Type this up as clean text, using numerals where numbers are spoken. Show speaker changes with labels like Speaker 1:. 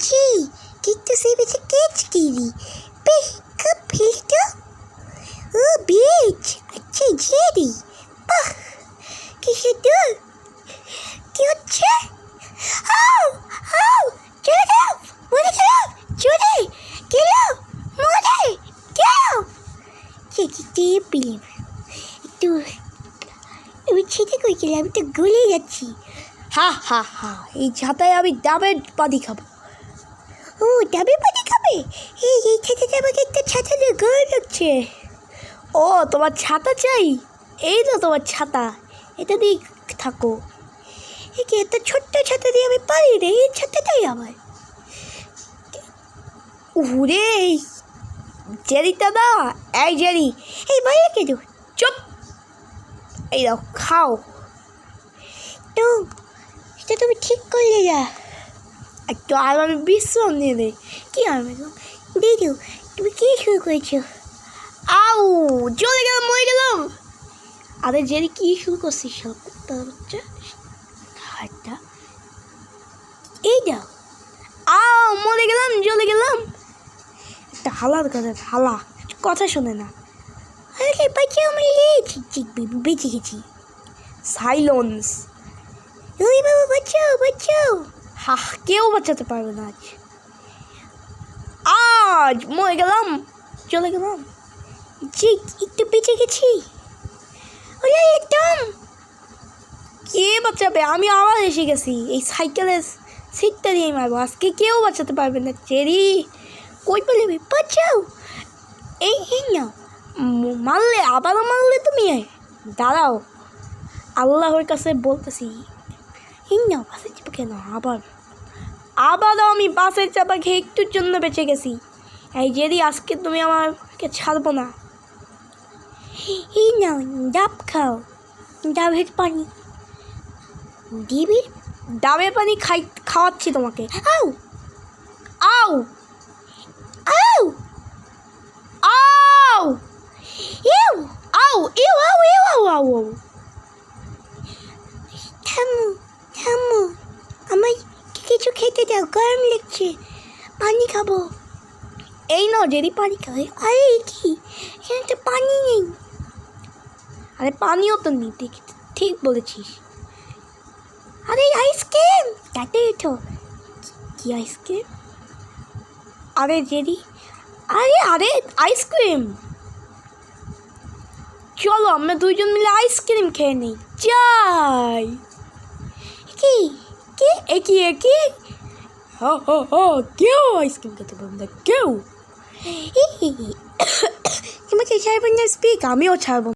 Speaker 1: जी কিন্তু সেই বেচে কেচ কিরি বেশ খুব ফিল্টো ও বেচ আচ্ছা জেরি বাহ কি সুন্দর কি হচ্ছে আউ আউ চলে যাও মরে গেলাম চলে গেলাম মরে গেলাম চেঁচিতে পেলাম একটু আমি ছেটে কই গেলাম আমি তো গলে যাচ্ছি
Speaker 2: হা হা হা এই ছাতায় আমি ডাবের পানি খাবো।
Speaker 1: ও ডাবের পানি খাবে এই ছাতাতে আমাকে একটা ছাতা দিয়ে গরম লাগছে
Speaker 2: ও তোমার ছাতা চাই, এই তো তোমার ছাতা, এটা দিয়ে থাকো।
Speaker 1: একে একটা ছোট্ট ছাতা দিয়ে আমি পারি রে এই ছাতাটাই আমার
Speaker 2: উরে জেরি দাদা, এই জেরি,
Speaker 1: এই বাইরে কেন
Speaker 2: চুপ, এই দাও খাও।
Speaker 1: তো সেটা তুমি ঠিক করলে না
Speaker 2: একটু আর আমি বিশ্রাম নিয়ে নেই।
Speaker 1: কি হবে দিদু তুমি কী শুরু করেছো
Speaker 2: আউ চলে গেলাম, মরে গেলাম। আরে জেরি কি শুরু করছিস সব বাচ্চা হাতটা,
Speaker 1: এই দাও
Speaker 2: আউ মরে গেলাম, জ্বলে গেলাম। একটা হালার হালা কথা শোনে না।
Speaker 1: আরে বাচ্চা আমি ঠিক বেঁচে গেছি
Speaker 2: সাইলেন্স।
Speaker 1: ওই বাবা বাচ্চাও বাচ্চাও
Speaker 2: হা কেউ বাঁচাতে পারবে না আজ, আজ মরে গেলাম, চলে গেলাম।
Speaker 1: ঠিক একটু বেঁচে গেছি ওই একদম
Speaker 2: কে বাঁচাবে, আমি আবার এসে গেছি। এই সাইকেলের সিটটা দিয়ে মারবো, আজকে কেউ বাঁচাতে পারবে না। চেরি
Speaker 1: কই পেলে বাচ্চাও এই নাও
Speaker 2: মারলে আবারও মারলে তুমি, দাঁড়াও আল্লাহর কাছে বলতেছি।
Speaker 1: এই নাও বাসে যাবো কেন
Speaker 2: আবারও আমি বাসের চাপা খেয়ে একটুর জন্য বেঁচে গেছি। এই জেরি আজকে তুমি আমাকে ছাড়বো না।
Speaker 1: এই নাও ডাব খাও ডাবের পানি দিবি
Speaker 2: ডাবের পানি খাওয়াচ্ছি তোমাকে।
Speaker 1: আউ
Speaker 2: আউ
Speaker 1: আউ
Speaker 2: আউ
Speaker 1: ইউ
Speaker 2: আউ ইউ আউ ইউ আউ আউ আউ
Speaker 1: থামো থামো আমায় কিছু খেতে দাও গরম লাগছে পানি খাবো
Speaker 2: এই নাও জেরি পানি খাবে।
Speaker 1: আরে কি এখানে তো পানি নেই
Speaker 2: আরে পানিও তো নেই, ঠিক বলেছিস।
Speaker 1: আরে আইসক্রিম তাতে ওঠো
Speaker 2: কি আইসক্রিম? আরে জেরি, আরে আরে আইসক্রিম, চলো আমরা দুইজন মিলে আইসক্রিম খেয়ে নিই। যাই।
Speaker 1: কি কি
Speaker 2: একই একই হা হা হা, কেউ আইসক্রিম খেতে পারবে না কেউ।
Speaker 1: তোমাকে ছাড়বেন না স্পিক
Speaker 2: আমিও ছাড়বো।